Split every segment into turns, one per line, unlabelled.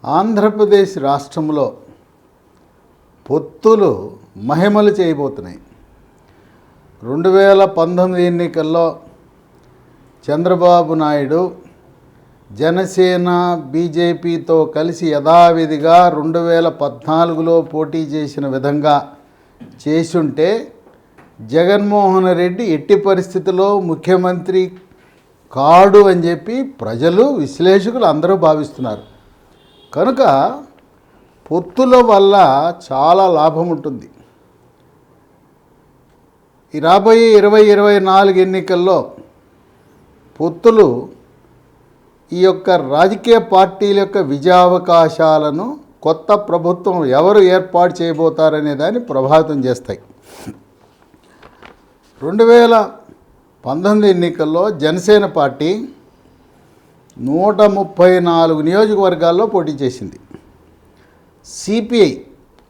ఆంధ్రప్రదేశ్ రాష్ట్రంలో పొత్తులు మహిమలు చేయబోతున్నాయి. 2019 ఎన్నికల్లో చంద్రబాబు నాయుడు జనసేన బీజేపీతో కలిసి యథావిధిగా 2014లో పోటీ చేసిన విధంగా చేసుంటే జగన్మోహన్ రెడ్డి ఎట్టి పరిస్థితుల్లో ముఖ్యమంత్రి కాడు అని చెప్పి ప్రజలు, విశ్లేషకులు అందరూ భావిస్తున్నారు. కనుక పొత్తుల వల్ల చాలా లాభం ఉంటుంది. ఈ రాబోయే 2024 ఎన్నికల్లో పొత్తులు ఈ యొక్క రాజకీయ పార్టీల యొక్క విజయావకాశాలను కొత్త ప్రభుత్వం ఎవరు ఏర్పాటు చేయబోతారనే దాన్ని ప్రభావితం చేస్తాయి. 2019 ఎన్నికల్లో జనసేన పార్టీ 134 నియోజకవర్గాల్లో పోటీ చేసింది. సిపిఐ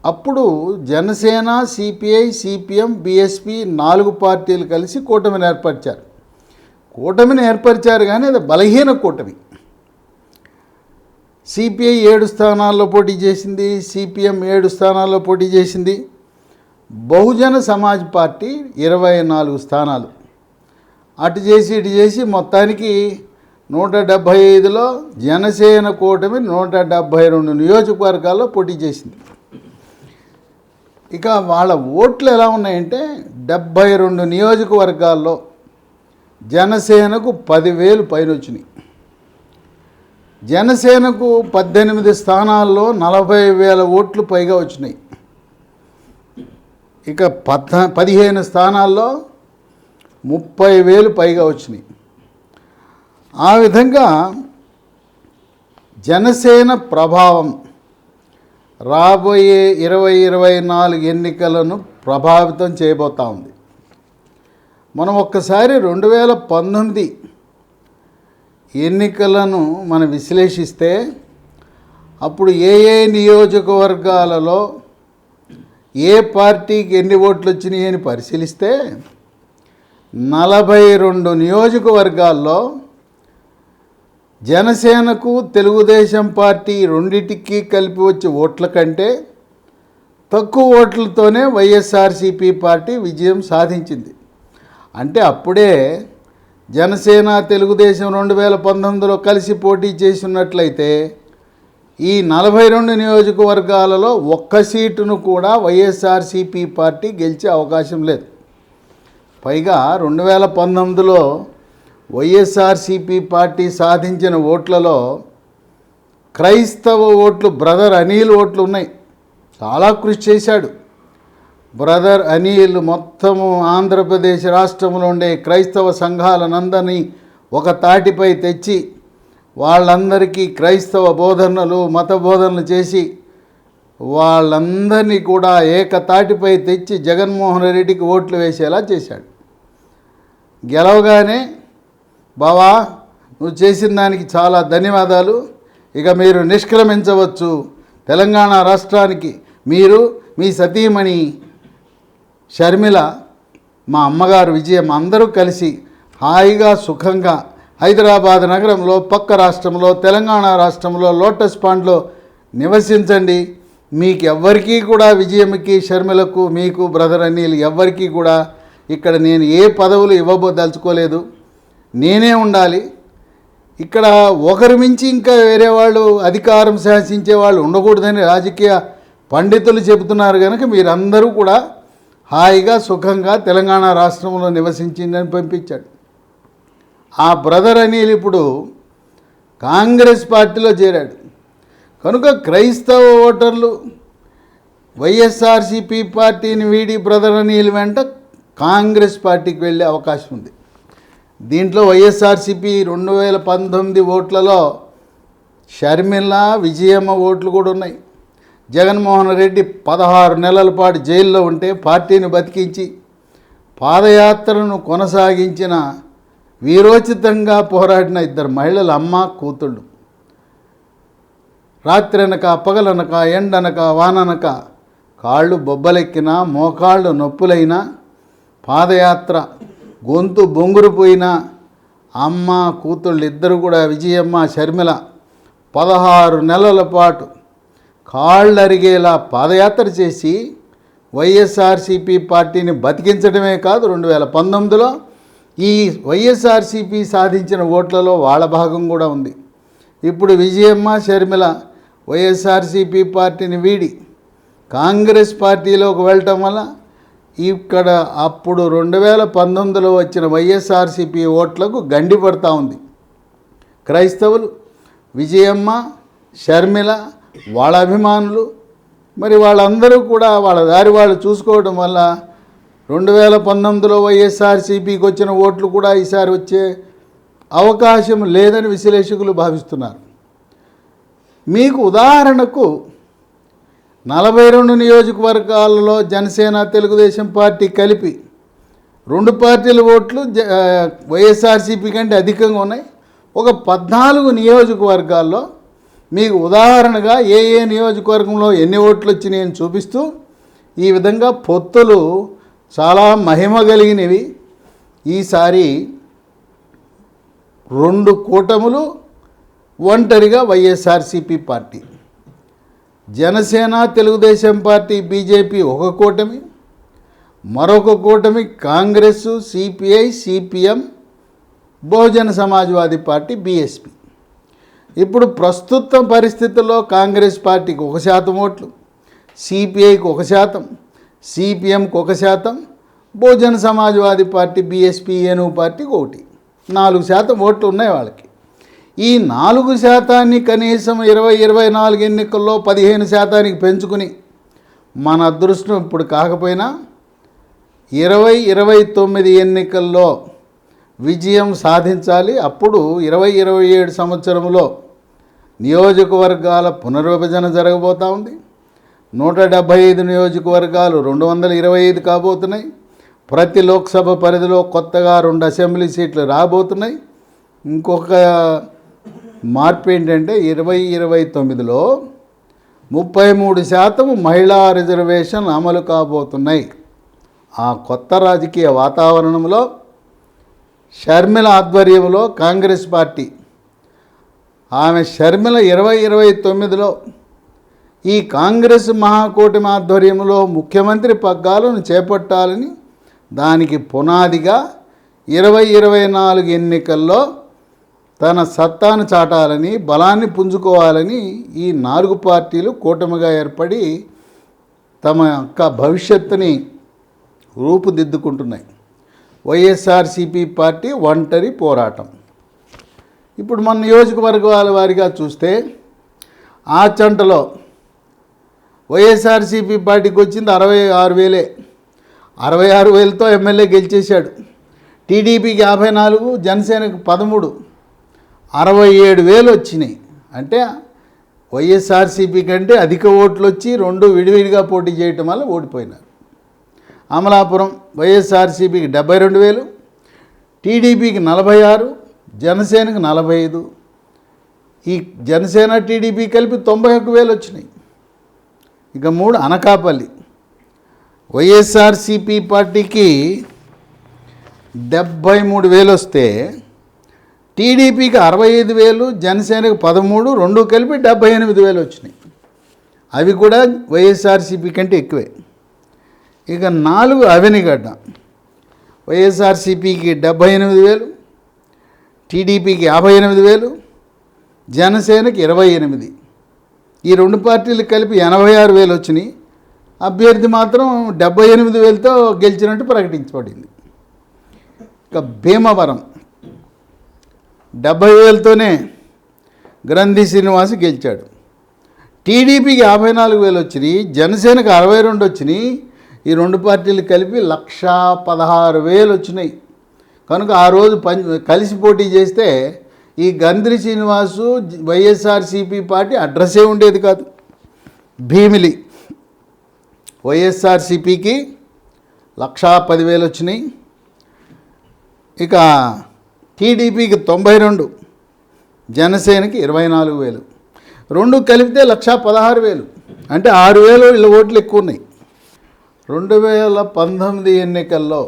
అప్పుడు జనసేన, సిపిఐ, సిపిఎం, బిఎస్పి 4 పార్టీలు కలిసి కూటమిని ఏర్పరిచారు. కూటమిని ఏర్పరిచారు కానీ అది బలహీన కూటమి. సిపిఐ 7 స్థానాల్లో పోటీ చేసింది, సిపిఎం 7 స్థానాల్లో పోటీ చేసింది. బహుజన సమాజ్ పార్టీ 24 స్థానాలు. అటు చేసి ఇటు చేసి మొత్తానికి 175లో జనసేన కూటమి 172 నియోజకవర్గాల్లో పోటీ చేసింది. ఇక వాళ్ళ ఓట్లు ఎలా ఉన్నాయంటే 72 నియోజకవర్గాల్లో జనసేనకు 10,000 పైన వచ్చినాయి. జనసేనకు 18 స్థానాల్లో 40,000 ఓట్లు పైగా వచ్చినాయి. ఇక 15 స్థానాల్లో 30,000 పైగా వచ్చినాయి. ఆ విధంగా జనసేన ప్రభావం రాబోయే 2024 ఎన్నికలను ప్రభావితం చేయబోతూ ఉంది. మనం ఒక్కసారి 2019 ఎన్నికలను మనం విశ్లేషిస్తే అప్పుడు ఏ నియోజకవర్గాలలో ఏ పార్టీకి ఎన్ని ఓట్లు వచ్చినాయి అని పరిశీలిస్తే 42 నియోజకవర్గాల్లో జనసేనకు తెలుగుదేశం పార్టీ రెండిటికి కలిపి వచ్చే ఓట్ల కంటే తక్కువ ఓట్లతోనే వైఎస్ఆర్సీపీ పార్టీ విజయం సాధించింది. అంటే అప్పుడే జనసేన, తెలుగుదేశం 2019లో కలిసి పోటీ చేసి ఉన్నట్లయితే ఈ 42 నియోజకవర్గాలలో ఒక్క సీటును కూడా వైఎస్ఆర్సీపీ పార్టీ గెలిచే అవకాశం లేదు. పైగా 2019లో వైఎస్ఆర్సీపీ పార్టీ సాధించిన ఓట్లలో క్రైస్తవ ఓట్లు, బ్రదర్ అనిల్ ఓట్లు ఉన్నాయి. చాలా కృషి చేశాడు బ్రదర్ అనిల్. మొత్తము ఆంధ్రప్రదేశ్ రాష్ట్రంలో ఉండే క్రైస్తవ సంఘాలనందరినీ ఒక తాటిపై తెచ్చి వాళ్ళందరికీ క్రైస్తవ బోధనలు, మత బోధనలు చేసి వాళ్ళందరినీ కూడా ఏకతాటిపై తెచ్చి జగన్మోహన్ రెడ్డికి ఓట్లు వేసేలా చేశాడు. గెలవగానే బావా నువ్వు చేసిన దానికి చాలా ధన్యవాదాలు, ఇక మీరు నిష్క్రమించవచ్చు, తెలంగాణ రాష్ట్రానికి మీరు, మీ సతీమణి షర్మిల, మా అమ్మగారు విజయం అందరూ కలిసి హాయిగా సుఖంగా హైదరాబాద్ నగరంలో, పక్క రాష్ట్రంలో, తెలంగాణ రాష్ట్రంలో లోటస్ పాండ్లో నివసించండి. మీకు ఎవ్వరికీ కూడా విజయంకి, షర్మిలకు, మీకు, బ్రదర్ అనిల్ ఎవ్వరికీ కూడా ఇక్కడ నేను ఏ పదవులు ఇవ్వబోదలుచుకోలేదు. నేనే ఉండాలి ఇక్కడ. ఒకరి మించి ఇంకా వేరే వాళ్ళు అధికారం శాసించే వాళ్ళు ఉండకూడదని రాజకీయ పండితులు చెబుతున్నారు. కనుక మీరందరూ కూడా హాయిగా సుఖంగా తెలంగాణ రాష్ట్రంలో నివసించిందని పంపించాడు. ఆ బ్రదర్ అనిల్ ఇప్పుడు కాంగ్రెస్ పార్టీలో చేరాడు. కనుక క్రైస్తవ ఓటర్లు వైఎస్ఆర్సీపీ పార్టీని వీడి బ్రదర్ అనిల్ వెంట కాంగ్రెస్ పార్టీకి వెళ్ళే అవకాశం ఉంది. దీంట్లో వైఎస్ఆర్సీపీ 2019 ఓట్లలో షర్మిల, విజయమ్మ ఓట్లు కూడా ఉన్నాయి. జగన్మోహన్ రెడ్డి 16 నెలల పాటు జైల్లో ఉంటే పార్టీని బతికించి పాదయాత్రను కొనసాగించిన, వీరోచితంగా పోరాడిన 2 మహిళలు, అమ్మ కూతుళ్ళు. రాత్రనక, పగలనక, ఎండనక, వాననక, కాళ్ళు బొబ్బలెక్కినా, మోకాళ్ళు నొప్పులైనా, పాదయాత్ర గొంతు బొంగురుపోయిన అమ్మ కూతుళ్ళు ఇద్దరు కూడా, విజయమ్మ, షర్మిల 16 నెలల పాటు కాళ్ళరిగేలా పాదయాత్ర చేసి వైఎస్ఆర్సీపీ పార్టీని బతికించడమే కాదు, 2019లో ఈ వైఎస్ఆర్సీపీ సాధించిన ఓట్లలో వాళ్ళ భాగం కూడా ఉంది. ఇప్పుడు విజయమ్మ, షర్మిల వైఎస్ఆర్సీపీ పార్టీని వీడి కాంగ్రెస్ పార్టీలోకి వెళ్ళటం వల్ల ఇక్కడ అప్పుడు 2019లో వచ్చిన వైఎస్ఆర్సీపీ ఓట్లకు గండి పడుతూ ఉంది. క్రైస్తవులు, విజయమ్మ, షర్మిల, వాళ్ళ అభిమానులు, మరి వాళ్ళందరూ కూడా వాళ్ళ దారి వాళ్ళు చూసుకోవడం వల్ల 2019లో వైఎస్ఆర్సీపీకి వచ్చిన ఓట్లు కూడా ఈసారి వచ్చే అవకాశం లేదని విశ్లేషకులు భావిస్తున్నారు. మీకు ఉదాహరణకు 42 నియోజకవర్గాలలో జనసేన, తెలుగుదేశం పార్టీ కలిపి 2 పార్టీల ఓట్లు వైఎస్ఆర్సీపీ కంటే అధికంగా ఉన్నాయి. ఒక 14 నియోజకవర్గాల్లో మీకు ఉదాహరణగా ఏ నియోజకవర్గంలో ఎన్ని ఓట్లు వచ్చినాయని చూపిస్తూ ఈ విధంగా పొత్తులు చాలా మహిమ కలిగినవి. ఈసారి 2 కూటములు, ఒంటరిగా YSRCP party, Janasena, Telugu Desam party, BJP ఒక కూటమి, మరొక కూటమి కాంగ్రెస్, సిపిఐ, సిపిఎం, బహుజన సమాజ్వాదీ పార్టీ, బీఎస్పీ. ఇప్పుడు ప్రస్తుత పరిస్థితుల్లో కాంగ్రెస్ పార్టీకి 1% ఓట్లు, సిపిఐకి 1%, సిపిఎంకి 1%, బహుజన సమాజ్వాదీ పార్టీ, బీఎస్పీ, ఏనుగు పార్టీకి 1%, 4% ఓట్లు ఉన్నాయి వాళ్ళకి. ఈ 4% కనీసం 2024 ఎన్నికల్లో 15% పెంచుకుని మన అదృష్టం ఇప్పుడు కాకపోయినా 2029 ఎన్నికల్లో విజయం సాధించాలి. అప్పుడు 2027 సంవత్సరంలో నియోజకవర్గాల పునర్విభజన జరగబోతూ ఉంది. 175 నియోజకవర్గాలు 225 కాబోతున్నాయి. ప్రతి లోక్సభ పరిధిలో కొత్తగా 2 అసెంబ్లీ సీట్లు రాబోతున్నాయి. ఇంకొక మార్పు ఏంటంటే 2029లో 33% మహిళా రిజర్వేషన్ అమలు కాబోతున్నాయి. ఆ కొత్త రాజకీయ వాతావరణంలో షర్మిల ఆధ్వర్యంలో కాంగ్రెస్ పార్టీ, ఆమె షర్మిల 2029లో ఈ కాంగ్రెస్ మహాకూటమి ఆధ్వర్యంలో ముఖ్యమంత్రి పగ్గాలను చేపట్టాలని, దానికి పునాదిగా 2024 ఎన్నికల్లో తన సత్తాను చాటాలని, బలాన్ని పుంజుకోవాలని ఈ 4 పార్టీలు కూటమిగా ఏర్పడి తమ యొక్క భవిష్యత్తుని రూపుదిద్దుకుంటున్నాయి. వైఎస్ఆర్సీపీ పార్టీ ఒంటరి పోరాటం. ఇప్పుడు మన నియోజకవర్గాల వారిగా చూస్తే ఆచంటలో వైఎస్ఆర్సీపీ పార్టీకి వచ్చింది 66,000, 66,000తో ఎమ్మెల్యే గెలిచేశాడు. టీడీపీకి 54, జనసేనకు 13, 67,000 వచ్చినాయి. అంటే వైఎస్ఆర్సీపీ కంటే అధిక ఓట్లు వచ్చి 2 విడివిడిగా పోటీ చేయటం వల్ల ఓడిపోయినారు. అమలాపురం వైఎస్ఆర్సీపీకి 72,000, టీడీపీకి 46, జనసేనకు 45. ఈ జనసేన, టీడీపీ కలిపి 91,000 వచ్చినాయి. ఇక 3 అనకాపల్లి వైఎస్ఆర్సీపీ పార్టీకి 73,000 వస్తే టీడీపీకి 65,000, జనసేనకు 13, 2 కలిపి 78,000 వచ్చినాయి. అవి కూడా వైఎస్ఆర్సీపీ కంటే ఎక్కువే. ఇక 4 అవినిగడ్డ వైఎస్ఆర్సీపీకి 78,000, టీడీపీకి 58,000, జనసేనకి 28. ఈ 2 పార్టీలు కలిపి 86,000 వచ్చినాయి. అభ్యర్థి మాత్రం 78,000తో గెలిచినట్టు ప్రకటించబడింది. ఇక భీమవరం 70,000తోనే గ్రంథి శ్రీనివాస్ గెలిచాడు. టీడీపీకి 54,000 వచ్చినాయి, జనసేనకు 62 వచ్చినాయి. ఈ 2 పార్టీలు కలిపి 1,16,000 వచ్చినాయి. కనుక ఆ రోజు కలిసి పోటీ చేస్తే ఈ గంద్రి శ్రీనివాసు వైఎస్ఆర్సీపీ పార్టీ అడ్రస్సే ఉండేది కాదు. భీమిలి వైఎస్ఆర్సీపీకి 1,10,000 వచ్చినాయి. ఇక టీడీపీకి 92, జనసేనకి 24,000. 2 కలిపితే 1,16,000. అంటే 6,000 వీళ్ళ ఓట్లు ఎక్కువ ఉన్నాయి. 2019 ఎన్నికల్లో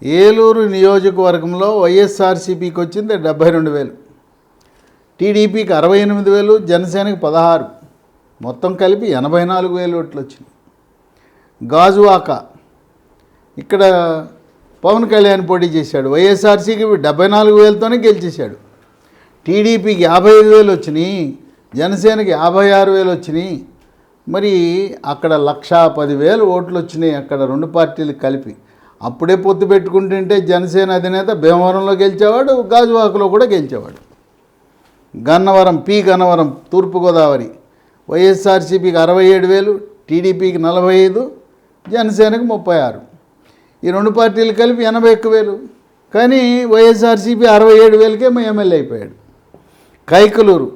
ఏలూరు నియోజకవర్గంలో వైఎస్ఆర్సీపీకి వచ్చింది 72,000, టీడీపీకి 68,000, జనసేనకి 16, మొత్తం కలిపి 84,000 ఓట్లు వచ్చినాయి. గాజువాక ఇక్కడ పవన్ కళ్యాణ్ పోటీ చేశాడు. వైఎస్ఆర్సీకి 74,000తోనే గెలిచేశాడు. టీడీపీకి 55,000 వచ్చినాయి, జనసేనకి 56,000 వచ్చినాయి. మరి అక్కడ 1,10,000 ఓట్లు వచ్చినాయి అక్కడ రెండు పార్టీలు కలిపి. అప్పుడే పొత్తు పెట్టుకుంటుంటే జనసేన అధినేత భీమవరంలో గెలిచేవాడు, గాజువాకలో కూడా గెలిచేవాడు. గన్నవరం తూర్పుగోదావరి వైఎస్ఆర్సీపీకి 67,000, టీడీపీకి 45, జనసేనకి 36. ఈ రెండు పార్టీలు కలిపి 81,000. కానీ వైఎస్ఆర్సీపీ 67,000కే ఎమ్మెల్యే అయిపోయాడు. కైకలూరు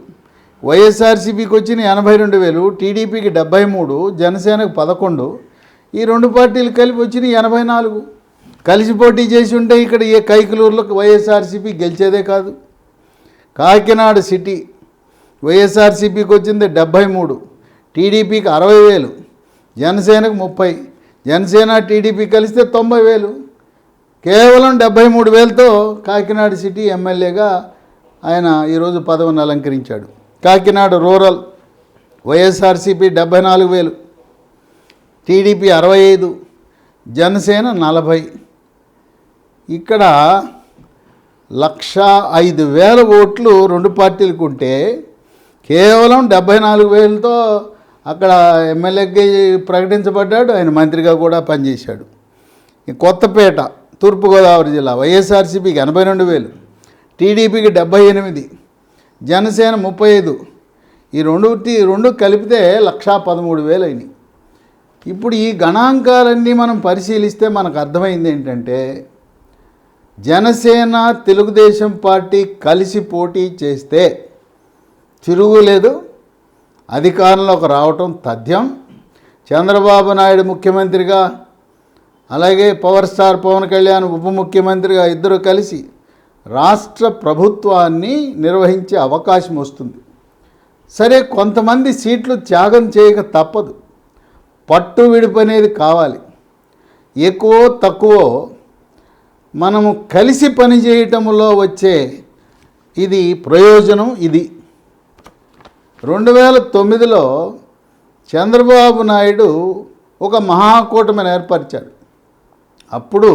వైఎస్ఆర్సీపీకి వచ్చిన 82,000, టీడీపీకి 73, జనసేనకు 11. ఈ రెండు పార్టీలు కలిపి వచ్చిన 84. కలిసి పోటీ చేసి ఉంటే ఇక్కడ ఏ కైకలూరులో వైఎస్ఆర్సీపీ గెలిచేదే కాదు. కాకినాడ సిటీ వైఎస్ఆర్సీపీకి వచ్చింది 73, టీడీపీకి 60,000, జనసేనకు 30. జనసేన టీడీపీ కలిస్తే 90,000. కేవలం 73,000తో కాకినాడ సిటీ ఎమ్మెల్యేగా ఆయన ఈరోజు పదవిని అలంకరించాడు. Kakinada rural YSRCP 74,000, TDP 65, Janasena 40. ఇక్కడ 105,000 ఓట్లు రెండు పార్టీలకు ఉంటే కేవలం 74,000తో అక్కడ ఎమ్మెల్యేకి ప్రకటించబడ్డాడు. ఆయన మంత్రిగా కూడా పనిచేశాడు. కొత్తపేట తూర్పుగోదావరి జిల్లా వైఎస్ఆర్సీపీకి 82,000, టీడీపీకి 78, జనసేన 35. ఈ రెండు కలిపితే 113,000 అయినాయి. ఇప్పుడు ఈ గణాంకాలన్నీ మనం పరిశీలిస్తే మనకు అర్థమైంది ఏంటంటే జనసేన తెలుగుదేశం పార్టీ కలిసి పోటీ చేస్తే తిరుగులేదు, అధికారంలోకి రావటం తథ్యం. చంద్రబాబు నాయుడు ముఖ్యమంత్రిగా, అలాగే పవర్ స్టార్ పవన్ కళ్యాణ్ ఉప ముఖ్యమంత్రిగా ఇద్దరు కలిసి రాష్ట్ర ప్రభుత్వాన్ని నిర్వహించే అవకాశం వస్తుంది. సరే, కొంతమంది సీట్లు త్యాగం చేయక తప్పదు. పట్టు విడుపు అనేది కావాలి. ఎక్కువ తక్కువ మనము కలిసి పనిచేయటంలో వచ్చే ఇది ప్రయోజనం. ఇది 2009లో చంద్రబాబు నాయుడు ఒక మహాకూటమిని ఏర్పరిచాడు. అప్పుడు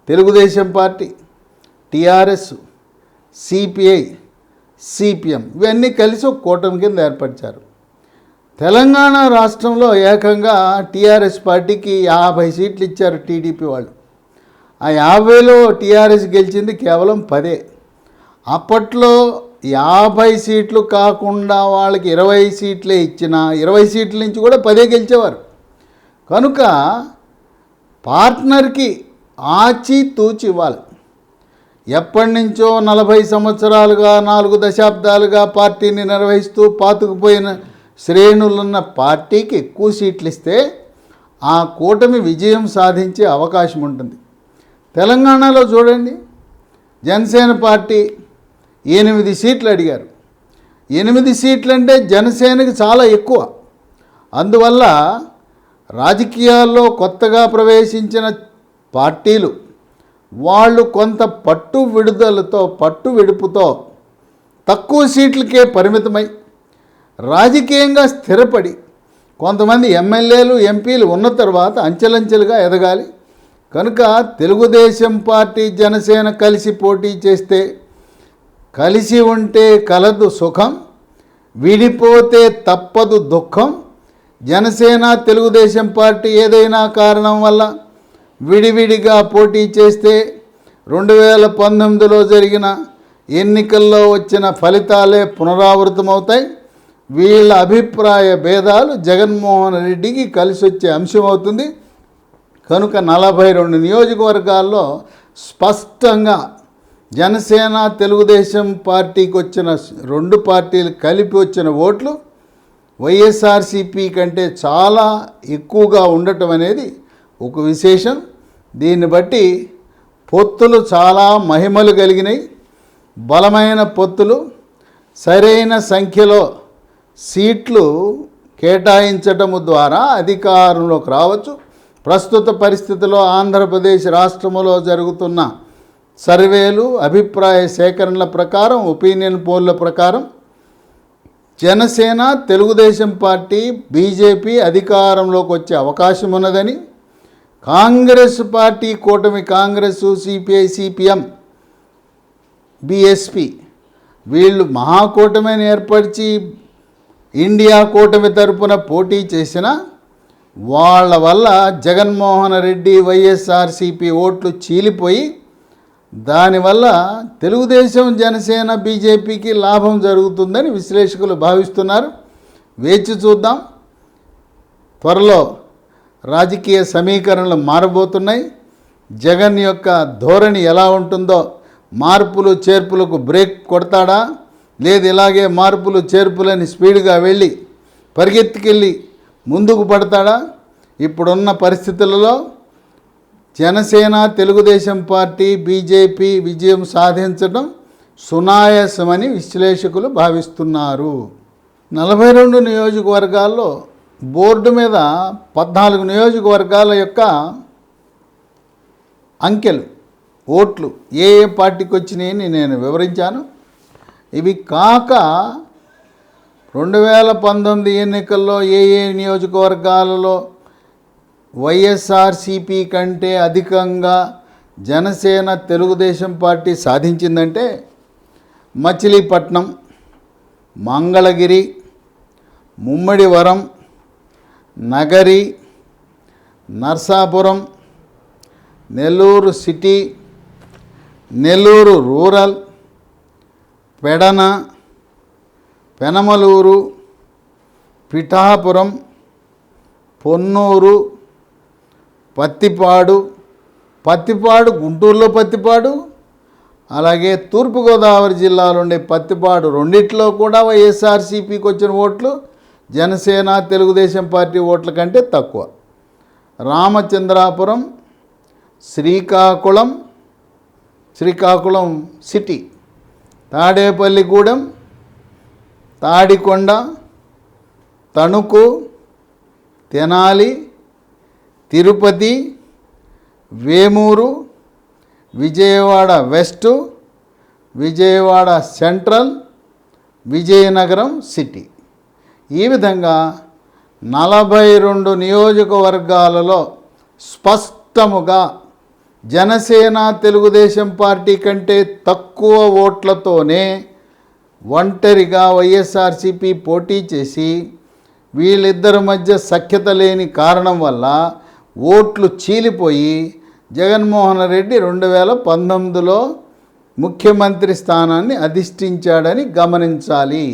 Telugu Desam party, TRS, CPI, CPM ఇవన్నీ కలిసి ఒక కూటమి కింద ఏర్పరిచారు. తెలంగాణ రాష్ట్రంలో ఏకంగా టీఆర్ఎస్ పార్టీకి 50 సీట్లు ఇచ్చారు టీడీపీ వాళ్ళు. ఆ 50లో టీఆర్ఎస్ గెలిచింది కేవలం 10. అప్పట్లో 50 సీట్లు కాకుండా వాళ్ళకి 20 సీట్లే ఇచ్చిన 20 సీట్ల నుంచి కూడా 10 గెలిచేవారు. కనుక పార్ట్నర్కి ఆచితూచి ఇవ్వాలి. ఎప్పటి నుంచో 40 సంవత్సరాలుగా 4 దశాబ్దాలుగా పార్టీని నిర్వహిస్తూ పాతుకుపోయిన శ్రేణులున్న పార్టీకి ఎక్కువ సీట్లు ఇస్తే ఆ కూటమి విజయం సాధించే అవకాశం ఉంటుంది. తెలంగాణలో చూడండి, జనసేన పార్టీ 8 సీట్లు అడిగారు. 8 సీట్లు అంటే జనసేనకి చాలా ఎక్కువ. అందువల్ల రాజకీయాల్లో కొత్తగా ప్రవేశించిన పార్టీలు వాళ్ళు కొంత పట్టు విడుపుతో తక్కువ సీట్లకే పరిమితమై రాజకీయంగా స్థిరపడి కొంతమంది ఎమ్మెల్యేలు, ఎంపీలు ఉన్న తర్వాత అంచెలంచెలుగా ఎదగాలి. కనుక తెలుగుదేశం పార్టీ, జనసేన కలిసి పోటీ చేస్తే కలిసి ఉంటే కలదు సుఖం, విడిపోతే తప్పదు దుఃఖం. జనసేన తెలుగుదేశం పార్టీ ఏదైనా కారణం వల్ల విడివిడిగా పోటీ చేస్తే 2019లో జరిగిన ఎన్నికల్లో వచ్చిన ఫలితాలే పునరావృతమవుతాయి. వీళ్ళ అభిప్రాయ భేదాలు జగన్మోహన్ రెడ్డికి కలిసి వచ్చే అంశం అవుతుంది. కనుక 42 నియోజకవర్గాల్లో స్పష్టంగా జనసేన తెలుగుదేశం పార్టీకి వచ్చిన రెండు పార్టీలు కలిపి వచ్చిన ఓట్లు వైఎస్ఆర్సీపీ కంటే చాలా ఎక్కువగా ఉండటం అనేది ఒక విశేషం. దీన్ని బట్టి పొత్తులు చాలా మహిమలు కలిగినాయి. బలమైన పొత్తులు, సరైన సంఖ్యలో సీట్లు కేటాయించటము ద్వారా అధికారంలోకి రావచ్చు. ప్రస్తుత పరిస్థితిలో ఆంధ్రప్రదేశ్ రాష్ట్రంలో జరుగుతున్న సర్వేలు, అభిప్రాయ సేకరణల ప్రకారం, ఒపీనియన్ పోల్ల ప్రకారం జనసేన, తెలుగుదేశం పార్టీ, బీజేపీ అధికారంలోకి వచ్చే అవకాశం ఉన్నదని, కాంగ్రెస్ పార్టీ కూటమి కాంగ్రెస్, సిపిఐ, సిపిఎం, బీఎస్పీ వీళ్ళు మహాకూటమిని ఏర్పరిచి ఇండియా కూటమి తరపున పోటీ చేసిన వాళ్ళ వల్ల జగన్మోహన్ రెడ్డి, వైఎస్ఆర్సిపి ఓట్లు చీలిపోయి దానివల్ల తెలుగుదేశం, జనసేన, బీజేపీకి లాభం జరుగుతుందని విశ్లేషకులు భావిస్తున్నారు. వేచి చూద్దాం. త్వరలో రాజకీయ సమీకరణలు మారబోతున్నాయి. జగన్ యొక్క ధోరణి ఎలా ఉంటుందో, మార్పులు చేర్పులకు బ్రేక్ కొడతాడా, లేదు ఇలాగే మార్పులు చేర్పులని స్పీడ్గా వెళ్ళి పరిగెత్తుకెళ్ళి ముందుకు పడతాడా? ఇప్పుడున్న పరిస్థితులలో జనసేన, తెలుగుదేశం పార్టీ, బీజేపీ విజయం సాధించడం సునాయాసమని విశ్లేషకులు భావిస్తున్నారు. 42 నియోజకవర్గాల్లో బోర్డు మీద 14 నియోజకవర్గాల యొక్క అంకెలు, ఓట్లు ఏ ఏ పార్టీకి వచ్చినాయని నేను వివరించాను. ఇవి కాక 2019 ఎన్నికల్లో ఏ ఏ నియోజకవర్గాలలో వైఎస్ఆర్సిపి కంటే అధికంగా జనసేన, తెలుగుదేశం పార్టీ సాధించిందంటే మచిలీపట్నం, మంగళగిరి, ముమ్మడివరం, నగరి, నర్సాపురం, నెల్లూరు సిటీ, నెల్లూరు రూరల్, పెడన, పెనమలూరు, పిఠాపురం, పొన్నూరు, పత్తిపాడు గుంటూరులో పత్తిపాడు, అలాగే తూర్పుగోదావరి జిల్లాలో ఉండే పత్తిపాడు రెండిట్లో కూడా వైఎస్ఆర్సీపీకి వచ్చిన ఓట్లు జనసేన, తెలుగుదేశం పార్టీ ఓట్ల కంటే తక్కువ. Ramachandrapuram, Srikakulam city, Tadepalligudem, Tadikonda, Tanuku, Tenali, Tirupati, Vemuru, Vijayawada west, Vijayawada central, Vizianagaram city. ఈ విధంగా 42 నియోజకవర్గాలలో స్పష్టముగా జనసేన, తెలుగుదేశం పార్టీ కంటే తక్కువ ఓట్లతోనే ఒంటరిగా వైఎస్ఆర్సీపీ పోటీ చేసి వీళ్ళిద్దరి మధ్య సఖ్యత లేని కారణం వల్ల ఓట్లు చీలిపోయి జగన్మోహన్ రెడ్డి 2019లో ముఖ్యమంత్రి స్థానాన్ని అధిష్ఠించాడని గమనించాలి.